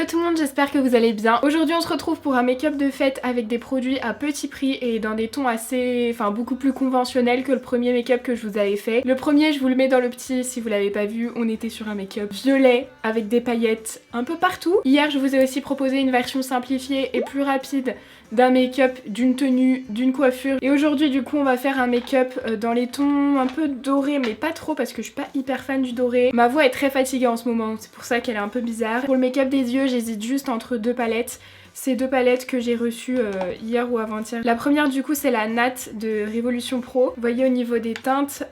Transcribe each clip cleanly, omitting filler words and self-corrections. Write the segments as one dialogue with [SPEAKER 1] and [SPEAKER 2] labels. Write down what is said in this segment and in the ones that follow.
[SPEAKER 1] Hello tout le monde, j'espère que vous allez bien. Aujourd'hui on se retrouve pour un make-up de fête avec des produits à petit prix et dans des tons beaucoup plus conventionnels que le premier make-up que je vous avais fait. Le premier je vous le mets dans le petit si vous l'avez pas vu, on était sur un make-up violet avec des paillettes un peu partout. Hier je vous ai aussi proposé une version simplifiée et plus rapide d'un make-up, d'une tenue, d'une coiffure. Et aujourd'hui du coup on va faire un make-up dans les tons un peu dorés mais pas trop parce que je suis pas hyper fan du doré. Ma voix est très fatiguée en ce moment, c'est pour ça qu'elle est un peu bizarre. Pour le make-up des yeux j'hésite juste entre deux palettes. C'est deux palettes que j'ai reçues hier ou avant-hier. La première du coup c'est la Nat de Révolution Pro. Vous voyez au niveau des teintes,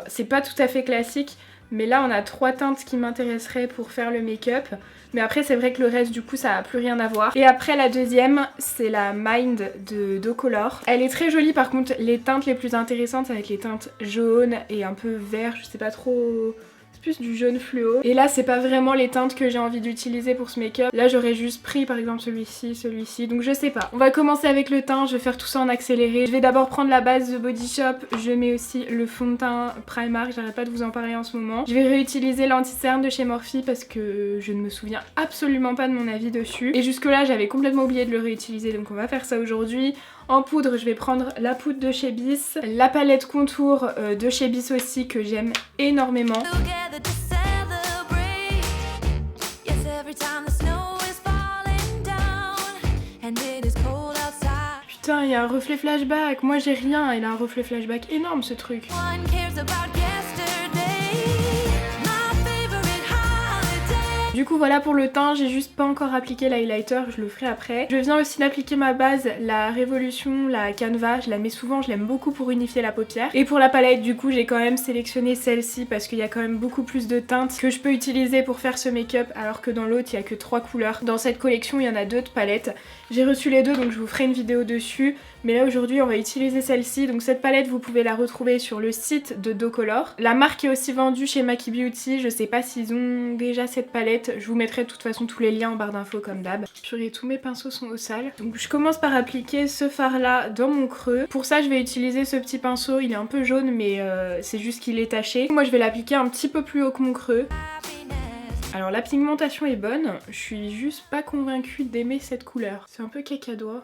[SPEAKER 1] c'est pas tout à fait classique. Mais là on a trois teintes qui m'intéresseraient pour faire le make-up. Mais après c'est vrai que le reste du coup ça a plus rien à voir. Et après la deuxième c'est la Mind de Docolor. Elle est très jolie par contre, les teintes les plus intéressantes avec les teintes jaunes et un peu vert, je sais pas trop... plus du jaune fluo. Et là c'est pas vraiment les teintes que j'ai envie d'utiliser pour ce make-up. Là j'aurais juste pris par exemple celui-ci, donc je sais pas. On va commencer avec le teint, je vais faire tout ça en accéléré. Je vais d'abord prendre la base de Body Shop, je mets aussi le fond de teint Primark, j'arrête pas de vous en parler en ce moment. Je vais réutiliser l'anti-cerne de chez Morphe parce que je ne me souviens absolument pas de mon avis dessus. Et jusque là j'avais complètement oublié de le réutiliser, donc on va faire ça aujourd'hui. En poudre, je vais prendre la poudre de chez Bis, la palette contour de chez Bis aussi que j'aime énormément. Putain, il y a un reflet flashback. Moi j'ai rien, il a un reflet flashback énorme ce truc. Du coup voilà pour le teint, j'ai juste pas encore appliqué l'highlighter, je le ferai après. Je viens aussi d'appliquer ma base, la Révolution, la Canva, je la mets souvent, je l'aime beaucoup pour unifier la paupière. Et pour la palette du coup j'ai quand même sélectionné celle-ci parce qu'il y a quand même beaucoup plus de teintes que je peux utiliser pour faire ce make-up alors que dans l'autre il y a que 3 couleurs. Dans cette collection il y en a 2 de palettes. J'ai reçu les deux donc je vous ferai une vidéo dessus. Mais là aujourd'hui on va utiliser celle-ci. Donc cette palette vous pouvez la retrouver sur le site de Docolor. La marque est aussi vendue chez Maki Beauty, je sais pas s'ils ont déjà cette palette. Je vous mettrai de toute façon tous les liens en barre d'infos comme d'hab. Purée, tous mes pinceaux sont au sale. Donc je commence par appliquer ce fard là dans mon creux. Pour ça je vais utiliser ce petit pinceau, il est un peu jaune mais c'est juste qu'il est taché. Moi je vais l'appliquer un petit peu plus haut que mon creux. Alors la pigmentation est bonne, je suis juste pas convaincue d'aimer cette couleur. C'est un peu cacadois.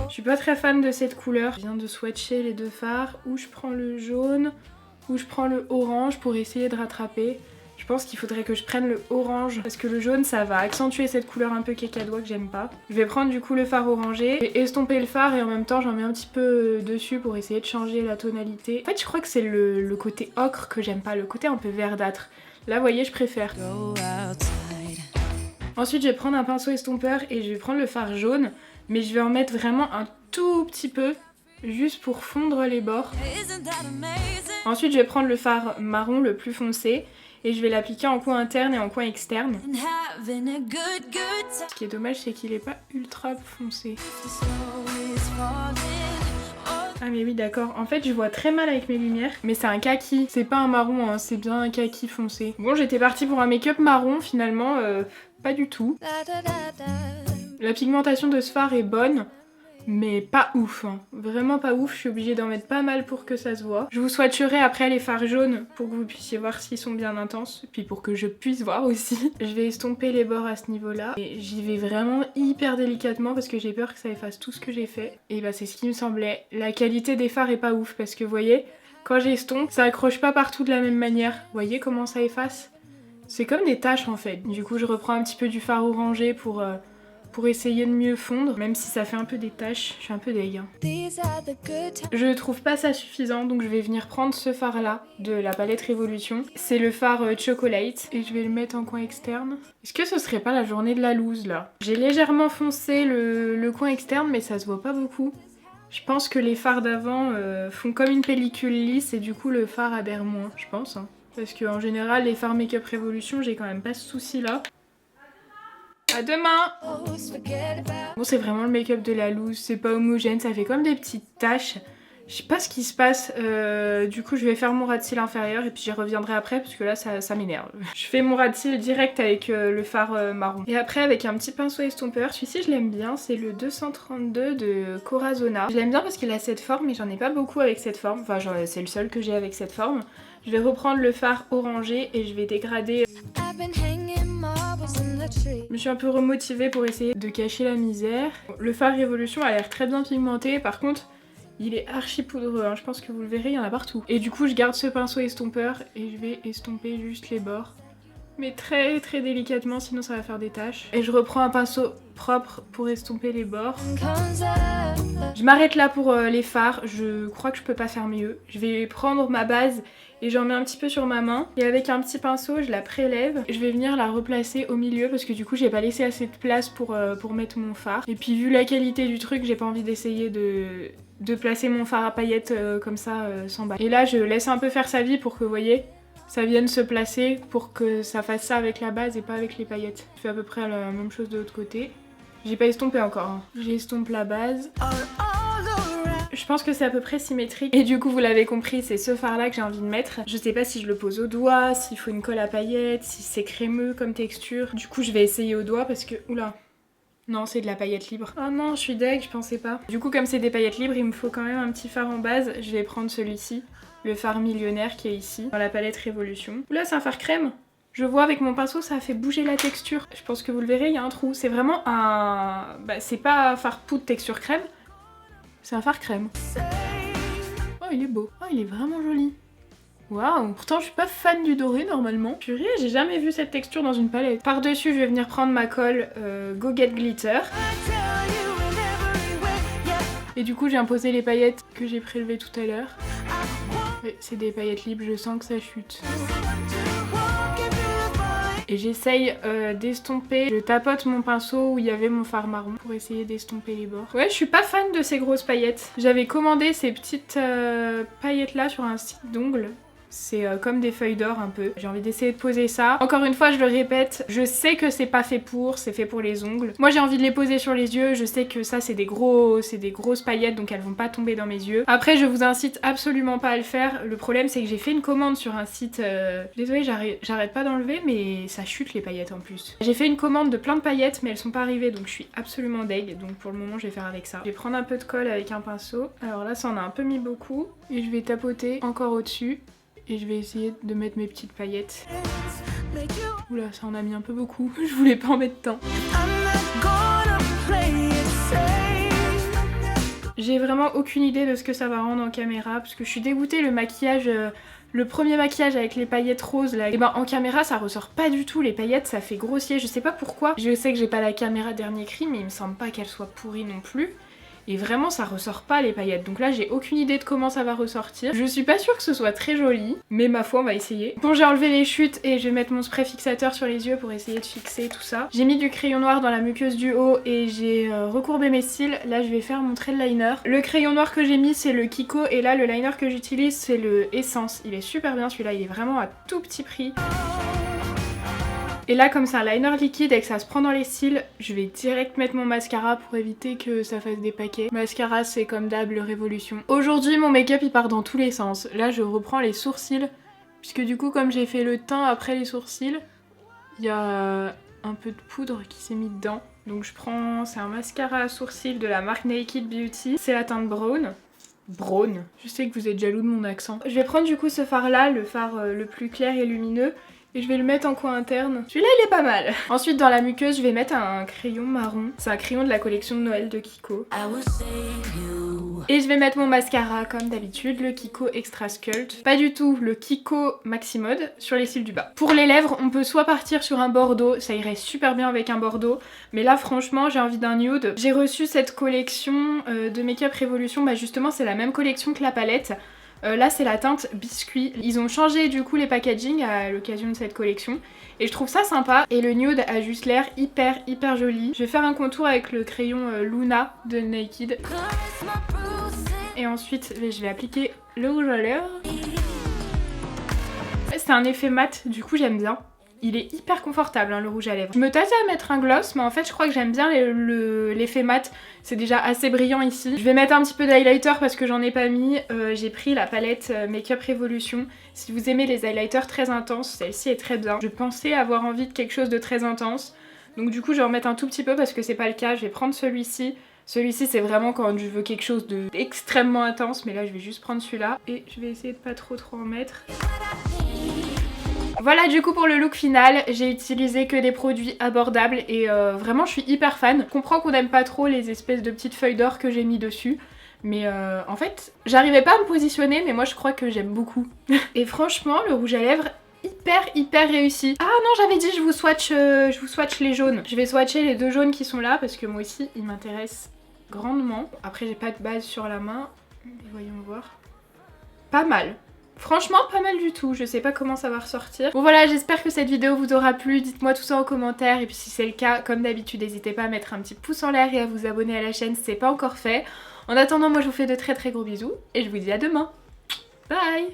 [SPEAKER 1] Je suis pas très fan de cette couleur. Je viens de swatcher les deux fards, où je prends le jaune, où je prends le orange pour essayer de rattraper. Je pense qu'il faudrait que je prenne le orange parce que le jaune ça va accentuer cette couleur un peu cacadois que j'aime pas. Je vais prendre du coup le fard orangé, je vais estomper le fard et en même temps j'en mets un petit peu dessus pour essayer de changer la tonalité. En fait je crois que c'est le côté ocre que j'aime pas, le côté un peu verdâtre. Là vous voyez je préfère. Ensuite je vais prendre un pinceau estompeur et je vais prendre le fard jaune, mais je vais en mettre vraiment un tout petit peu, juste pour fondre les bords. Ensuite je vais prendre le fard marron le plus foncé et je vais l'appliquer en coin interne et en coin externe. Ce qui est dommage c'est qu'il est pas ultra foncé. Ah mais oui d'accord, en fait je vois très mal avec mes lumières, mais c'est un kaki, c'est pas un marron, hein, c'est bien un kaki foncé. Bon j'étais partie pour un make-up marron, finalement pas du tout. La pigmentation de ce fard est bonne, mais pas ouf, hein. Vraiment pas ouf, je suis obligée d'en mettre pas mal pour que ça se voit. Je vous swatcherai après les fards jaunes pour que vous puissiez voir s'ils sont bien intenses, puis pour que je puisse voir aussi. Je vais estomper les bords à ce niveau-là, et j'y vais vraiment hyper délicatement parce que j'ai peur que ça efface tout ce que j'ai fait. Et bah c'est ce qui me semblait. La qualité des fards est pas ouf parce que vous voyez, quand j'estompe, ça accroche pas partout de la même manière. Vous voyez comment ça efface? C'est comme des taches en fait. Du coup je reprends un petit peu du fard orangé pour essayer de mieux fondre, même si ça fait un peu des taches, je suis un peu deg. Hein. Je trouve pas ça suffisant, donc je vais venir prendre ce fard là de la palette Révolution. C'est le fard Chocolate et je vais le mettre en coin externe. Est-ce que ce serait pas la journée de la loose là? J'ai légèrement foncé le coin externe mais ça se voit pas beaucoup. Je pense que les fards d'avant font comme une pellicule lisse et du coup le fard adhère moins, je pense. Hein. Parce qu'en général les fards Make-up Révolution j'ai quand même pas ce souci là. À demain! Bon c'est vraiment le make-up de la loose, c'est pas homogène, ça fait comme des petites taches. Je sais pas ce qui se passe, du coup je vais faire mon ras de cils inférieur et puis j'y reviendrai après parce que là ça m'énerve. Je fais mon ras de cils direct avec le fard marron. Et après avec un petit pinceau estompeur, celui-ci je l'aime bien, c'est le 232 de Corazona. Je l'aime bien parce qu'il a cette forme mais j'en ai pas beaucoup avec cette forme, enfin c'est le seul que j'ai avec cette forme. Je vais reprendre le fard orangé et je vais dégrader. Je me suis un peu remotivée pour essayer de cacher la misère. Le fard Révolution a l'air très bien pigmenté, par contre il est archi poudreux, hein. Je pense que vous le verrez, il y en a partout. Et du coup je garde ce pinceau estompeur et je vais estomper juste les bords. Mais très très délicatement, sinon ça va faire des taches. Et je reprends un pinceau propre pour estomper les bords. Je m'arrête là pour les fards, je crois que je peux pas faire mieux. Je vais prendre ma base et j'en mets un petit peu sur ma main. Et avec un petit pinceau, je la prélève. Je vais venir la replacer au milieu parce que du coup, j'ai pas laissé assez de place pour mettre mon fard. Et puis vu la qualité du truc, j'ai pas envie d'essayer de placer mon fard à paillettes comme ça sans bas. Et là, je laisse un peu faire sa vie pour que, vous voyez, ça vienne se placer pour que ça fasse ça avec la base et pas avec les paillettes. Je fais à peu près la même chose de l'autre côté. J'ai pas estompé encore, hein. J'estompe la base. Je pense que c'est à peu près symétrique. Et du coup, vous l'avez compris, c'est ce fard là que j'ai envie de mettre. Je sais pas si je le pose au doigt, s'il faut une colle à paillettes, si c'est crémeux comme texture. Du coup, je vais essayer au doigt parce que... Oula. Non, c'est de la paillette libre. Oh non, je suis deg, je pensais pas. Du coup, comme c'est des paillettes libres, il me faut quand même un petit fard en base. Je vais prendre celui-ci, le fard millionnaire qui est ici, dans la palette Révolution. Oula, c'est un fard crème. Je vois avec mon pinceau, ça a fait bouger la texture. Je pense que vous le verrez, il y a un trou. C'est vraiment un... Bah, c'est pas un fard poudre texture crème. C'est un fard crème. Oh, il est beau. Oh, il est vraiment joli. Waouh. Pourtant, je suis pas fan du doré normalement. Purée, j'ai jamais vu cette texture dans une palette. Par-dessus, je vais venir prendre ma colle Go Get Glitter. Et du coup, j'ai imposé les paillettes que j'ai prélevées tout à l'heure. C'est des paillettes libres, je sens que ça chute. Et j'essaye d'estomper. Je tapote mon pinceau où il y avait mon fard marron pour essayer d'estomper les bords. Ouais, je suis pas fan de ces grosses paillettes. J'avais commandé ces petites paillettes là sur un site d'ongles. C'est comme des feuilles d'or un peu. J'ai envie d'essayer de poser ça. Encore une fois, je le répète, je sais que c'est pas fait pour, c'est fait pour les ongles. Moi j'ai envie de les poser sur les yeux, je sais que ça c'est des grosses paillettes donc elles vont pas tomber dans mes yeux. Après je vous incite absolument pas à le faire. Le problème c'est que j'ai fait une commande sur un site... Désolée, j'arrête pas d'enlever mais ça chute les paillettes en plus. J'ai fait une commande de plein de paillettes mais elles sont pas arrivées donc je suis absolument deg. Donc pour le moment je vais faire avec ça. Je vais prendre un peu de colle avec un pinceau. Alors là ça en a un peu mis beaucoup. Et je vais tapoter encore au-dessus. Et je vais essayer de mettre mes petites paillettes. Oula, ça en a mis un peu beaucoup. Je voulais pas en mettre tant. J'ai vraiment aucune idée de ce que ça va rendre en caméra. Parce que je suis dégoûtée, le maquillage... Le premier maquillage avec les paillettes roses là, et ben en caméra ça ressort pas du tout, les paillettes ça fait grossier, je sais pas pourquoi. Je sais que j'ai pas la caméra dernier cri mais il me semble pas qu'elle soit pourrie non plus. Et vraiment ça ressort pas les paillettes, donc là j'ai aucune idée de comment ça va ressortir. Je suis pas sûre que ce soit très joli, mais ma foi on va essayer. Bon, j'ai enlevé les chutes et je vais mettre mon spray fixateur sur les yeux pour essayer de fixer tout ça. J'ai mis du crayon noir dans la muqueuse du haut et j'ai recourbé mes cils. Là je vais faire mon trait de liner. Le crayon noir que j'ai mis c'est le Kiko et là le liner que j'utilise c'est le Essence. Il est super bien celui-là, il est vraiment à tout petit prix. Et là comme c'est un liner liquide et que ça se prend dans les cils, je vais direct mettre mon mascara pour éviter que ça fasse des paquets. Mascara c'est comme d'hab le Révolution. Aujourd'hui mon make-up il part dans tous les sens. Là je reprends les sourcils, puisque du coup comme j'ai fait le teint après les sourcils, il y a un peu de poudre qui s'est mis dedans. Donc je prends, c'est un mascara à sourcils de la marque Naked Beauty. C'est la teinte Brown. Brown. Je sais que vous êtes jaloux de mon accent. Je vais prendre du coup ce fard là, le fard le plus clair et lumineux. Et je vais le mettre en coin interne. Celui-là il est pas mal. Ensuite dans la muqueuse je vais mettre un crayon marron. C'est un crayon de la collection de Noël de Kiko. Et je vais mettre mon mascara comme d'habitude, le Kiko Extra Sculpt. Pas du tout le Kiko Maximode sur les cils du bas. Pour les lèvres on peut soit partir sur un bordeaux, ça irait super bien avec un bordeaux. Mais là franchement j'ai envie d'un nude. J'ai reçu cette collection de Make-up Révolution. Bah justement c'est la même collection que la palette. Là c'est la teinte biscuit. Ils ont changé du coup les packaging à l'occasion de cette collection et je trouve ça sympa et le nude a juste l'air hyper joli. Je vais faire un contour avec le crayon Luna de Naked et ensuite je vais appliquer le rouge à lèvres. C'est un effet mat, du coup j'aime bien. Il est hyper confortable hein, le rouge à lèvres. Je me tâtais à mettre un gloss mais en fait je crois que j'aime bien l'effet mat. C'est déjà assez brillant ici. Je vais mettre un petit peu d'highlighter parce que j'en ai pas mis. J'ai pris la palette Make-up Révolution. Si vous aimez les highlighters très intenses, celle-ci est très bien. Je pensais avoir envie de quelque chose de très intense. Donc du coup je vais en mettre un tout petit peu parce que c'est pas le cas. Je vais prendre celui-ci. Celui-ci c'est vraiment quand je veux quelque chose d'extrêmement intense, mais là je vais juste prendre celui-là et je vais essayer de pas trop en mettre. Voilà du coup pour le look final, j'ai utilisé que des produits abordables et vraiment je suis hyper fan. Je comprends qu'on n'aime pas trop les espèces de petites feuilles d'or que j'ai mis dessus. Mais en fait, j'arrivais pas à me positionner, mais moi je crois que j'aime beaucoup. Et franchement, le rouge à lèvres, hyper réussi. Ah non, j'avais dit je vous swatch les jaunes. Je vais swatcher les 2 jaunes qui sont là parce que moi aussi, ils m'intéressent grandement. Après, j'ai pas de base sur la main, mais voyons voir. Pas mal. Franchement, pas mal du tout, je sais pas comment ça va ressortir. Bon voilà, j'espère que cette vidéo vous aura plu, dites-moi tout ça en commentaire et puis si c'est le cas, comme d'habitude, n'hésitez pas à mettre un petit pouce en l'air et à vous abonner à la chaîne si c'est pas encore fait. En attendant, moi je vous fais de très gros bisous et je vous dis à demain. Bye.